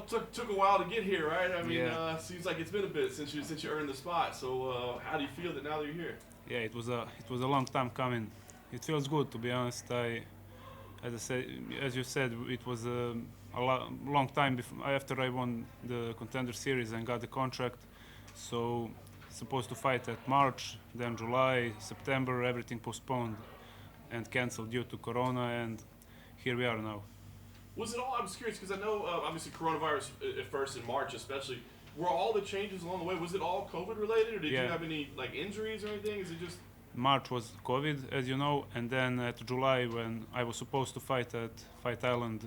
took a while to get here, right? I mean, Yeah. seems like it's been a bit since you earned the spot. So how do you feel that now that you're here? Yeah, it was a long time coming. It feels good, to be honest. As I said, as you said, it was long time after I won the Contender Series and got the contract. So supposed to fight at March, then July, September, everything postponed and canceled due to Corona, and here we are now. Was it all? I was curious because I know obviously coronavirus at first in March, especially. Were all the changes along the way? Was it all COVID related, or did you Yeah. have any like injuries or anything? Is it just March was COVID, as you know, and then at July, when I was supposed to fight at Fight Island,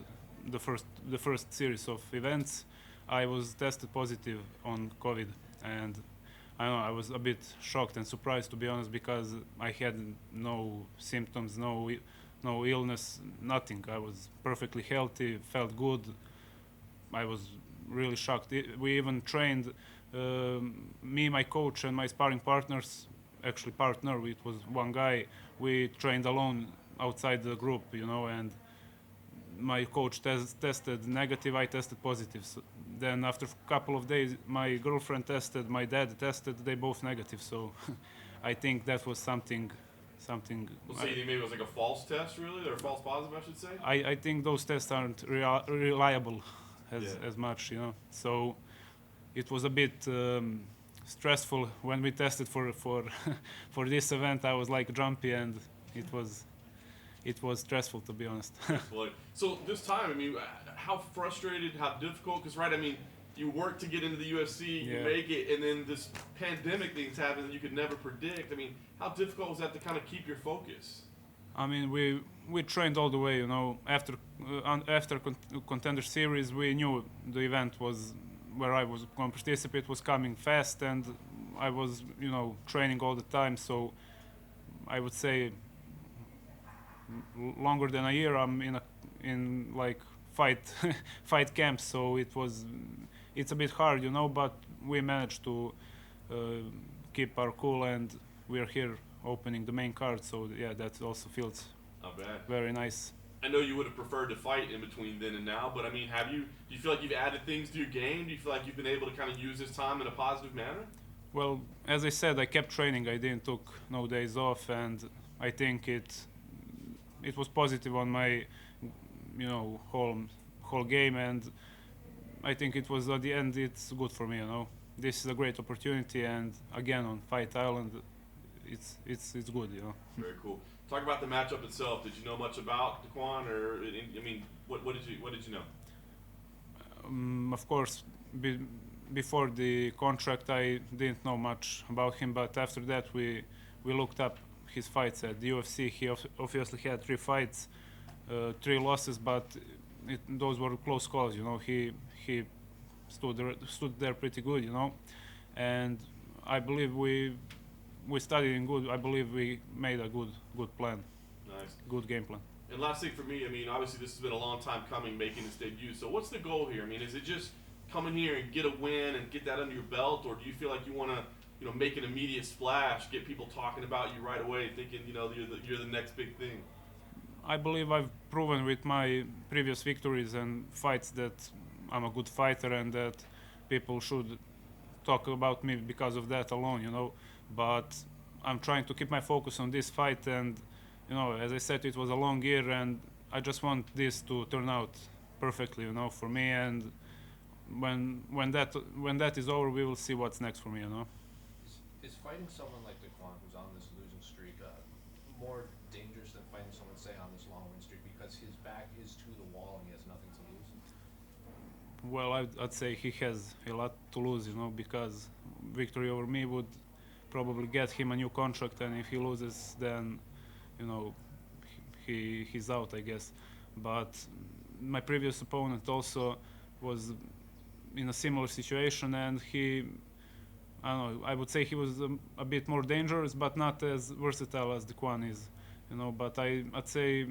the first series of events, I was tested positive on COVID, and I don't know, I was a bit shocked and surprised, to be honest, because I had no symptoms, no illness, nothing. I was perfectly healthy, felt good. I was really shocked. We even trained, me, my coach, and my sparring partners. Actually, partner, it was one guy. We trained alone outside the group, and my coach tested negative. I tested positive. So then, after a couple of days, my girlfriend tested, my dad tested. They both negative. So, I think that was something. well, say maybe it was like a false test, really, or a false positive, I should say. I think those tests aren't reliable as Yeah. as much, So it was a bit stressful when we tested for for this event. I was like jumpy, and it was stressful, to be honest. So this time, I mean, how frustrated, how difficult? Because right, I mean, you work to get into the UFC, you Yeah. make it, and then this pandemic things happen that you could never predict. I mean, how difficult was that to kind of keep your focus? I mean, we trained all the way, After Contender Series, we knew the event was where I was going to participate was coming fast, and I was, training all the time. So I would say longer than a year I'm in like fight fight camp. So it's a bit hard, but we managed to uh, keep our cool, and we're here opening the main card. So yeah, that also feels Not bad. very nice. I know you would have preferred to fight in between then and now, but I mean, do you feel like you've added things to your game? Do you feel like you've been able to kind of use this time in a positive manner? Well, as I said, I kept training. I didn't took no days off, and I think it was positive on my, whole game, and I think it was at the end it's good for me. This is a great opportunity, and again on Fight Island, it's good. Very cool. Talk about the matchup itself. Did you know much about Dequan, or I mean, what did you know? Of course, before the contract, I didn't know much about him, but after that, we looked up his fights at the UFC. He obviously had 3 fights, 3 losses, but those were close calls. He stood there pretty good. And I believe we studied in good. I believe we made a good plan, Nice. good game plan. And last thing for me, I mean, obviously this has been a long time coming, making this debut. So what's the goal here? I mean, is it just come in here and get a win and get that under your belt, or do you feel like you want to, make an immediate splash, get people talking about you right away, thinking, you're the next big thing? I believe I've proven with my previous victories and fights that I'm a good fighter, and that people should talk about me because of that alone. But I'm trying to keep my focus on this fight, and as I said, it was a long year, and I just want this to turn out perfectly, for me. And when that is over, we will see what's next for me. Is fighting someone like Dequan, who's on this losing streak, more dangerous than fighting someone, say, on this long win streak, because his back is to the wall and he has nothing to lose? Well, I'd say he has a lot to lose, because victory over me would probably get him a new contract, and if he loses, then he's out, I guess. But my previous opponent also was in a similar situation, and I don't know, I would say he was a bit more dangerous, but not as versatile as Dequan is, But I'd say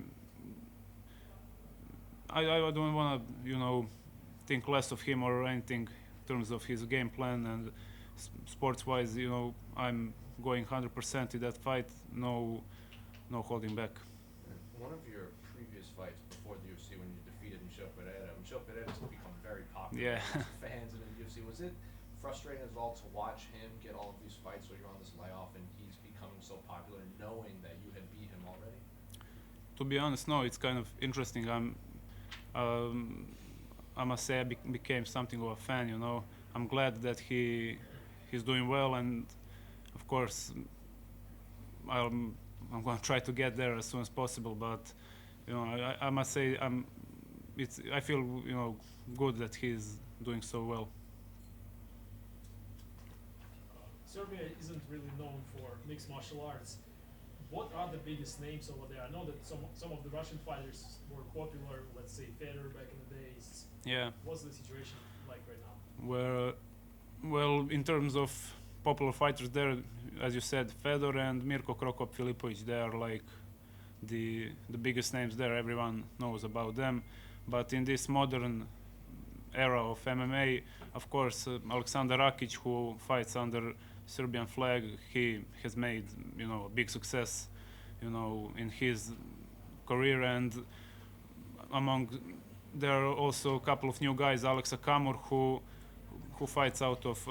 I don't want to, think less of him or anything in terms of his game plan, and sports-wise, I'm going 100% in that fight, no holding back. One of your previous fights before the UFC, when you defeated Michel Pereira has become very popular popular Yeah. amongst fans in the UFC. Was it frustrating as well to watch him get all of these fights while you're on this layoff and he's becoming so popular, knowing that you had beat him already? To be honest, no, it's kind of interesting. Um, I must say, I became something of a fan. I'm glad that he's doing well, and of course, I'm going to try to get there as soon as possible. But I must say, I feel good that he's doing so well. Serbia isn't really known for mixed martial arts. What are the biggest names over there? I know that some of the Russian fighters were popular, let's say Federer back in the days. Yeah. What's the situation like right now? Well, in terms of popular fighters there, as you said, Fedor and Mirko Krokop Filipovic, they are like the biggest names there. Everyone knows about them. But in this modern era of MMA, of course, Aleksandar Rakic, who fights under Serbian flag, he has made a big success in his career, and there are also a couple of new guys, Alexa Kamur, who fights out of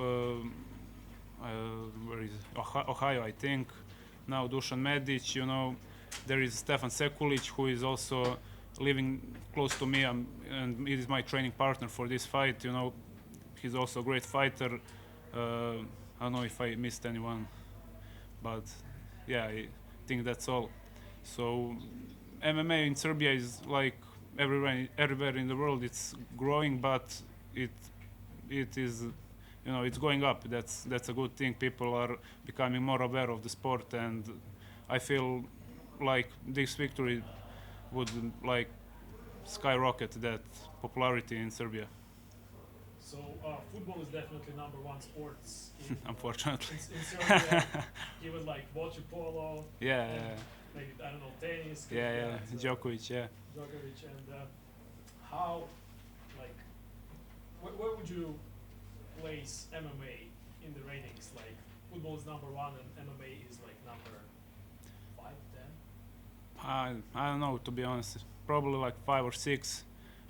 where is Ohio, I think. Now Dusan Medic, there is Stefan Sekulic, who is also living close to me, and he is my training partner for this fight. He's also a great fighter. I don't know if I missed anyone, but yeah, I think that's all. So MMA in Serbia is like everywhere in the world. It's growing, but it is, it's going up. That's a good thing. People are becoming more aware of the sport, and I feel like this victory would like skyrocket that popularity in Serbia. So football is definitely number one sports in, Unfortunately. in Serbia. Even like water polo. Yeah, Maybe, I don't know, tennis. yeah. Djokovic, yeah. Djokovic, and how, like, where would you place MMA in the ratings? Like, football is number one and MMA is like number 5, 10? I don't know, to be honest. Probably like 5 or 6,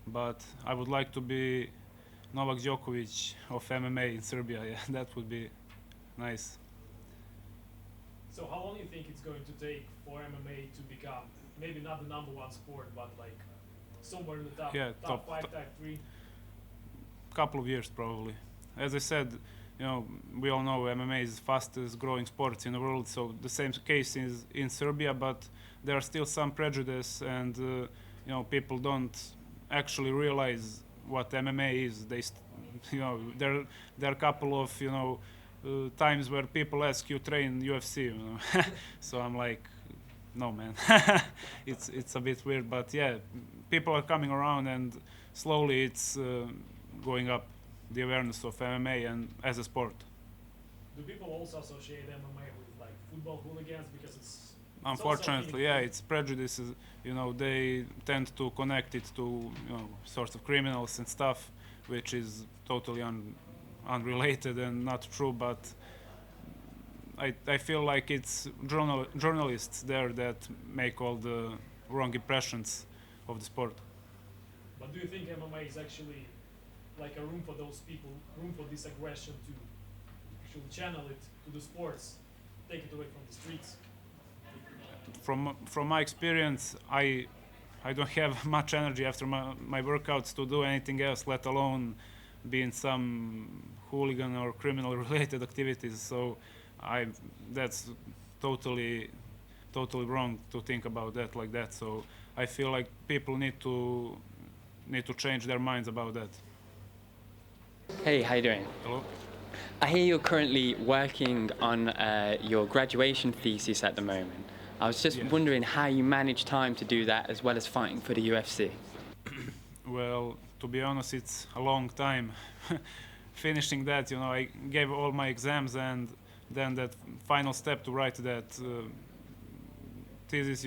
but I would like to be Novak Djokovic of MMA in Serbia. Yeah, that would be nice. So how long do you think it's going to take for MMA to become maybe not the number one sport, but like somewhere in the top, Yeah, top 5, top 3? Couple of years probably. As I said, we all know MMA is the fastest growing sport in the world. So the same case is in Serbia, but there are still some prejudice, and people don't actually realize what MMA is. There are a couple of times where people ask, you train UFC, so I'm like, no man. It's a bit weird, but yeah, people are coming around, and slowly it's going up, the awareness of MMA and as a sport. Do people also associate MMA with like football hooligans because it's Unfortunately, yeah, it's prejudices. They tend to connect it to sorts of criminals and stuff, which is totally unrelated and not true. But I feel like it's journalists there that make all the wrong impressions of the sport. But do you think MMA is actually like a room for those people, room for this aggression to actually channel it to the sports, take it away from the streets? From my experience, I don't have much energy after my workouts to do anything else, let alone be in some hooligan or criminal related activities. So that's totally wrong to think about that like that. So I feel like people need to change their minds about that. Hey, how you doing? Hello? I hear you're currently working on your graduation thesis at the moment. I was just Yes. wondering how you manage time to do that as well as fighting for the UFC. Well, to be honest, it's a long time. Finishing that, I gave all my exams, and then that final step to write that thesis,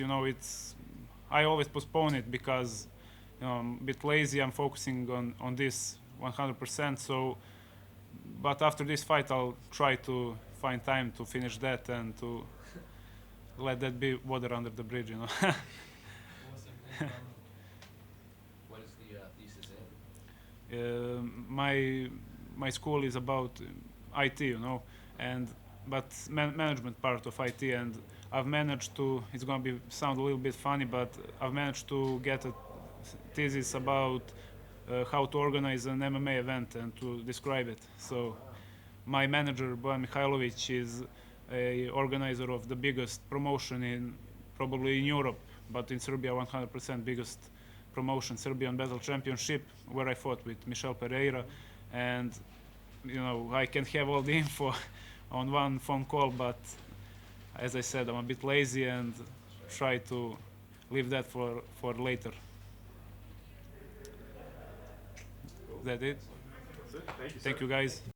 I always postpone it because I'm a bit lazy. I'm focusing on this 100%. So, but after this fight, I'll try to find time to finish that and to let that be water under the bridge. What is the thesis in? My school is about IT, you know, and but management part of IT, and I've managed to. It's gonna be sound a little bit funny, but I've managed to get a thesis about how to organize an MMA event and to describe it. So my manager Bojan Mihajlovic is a organizer of the biggest promotion in probably in Europe, but in Serbia 100% biggest promotion, Serbian Battle Championship, where I fought with Michel Pereira, and you know I can have all the info on one phone call, but as I said, I'm a bit lazy and try to leave that for later. Is that it? That's it. Thank you, Thank sir. you guys.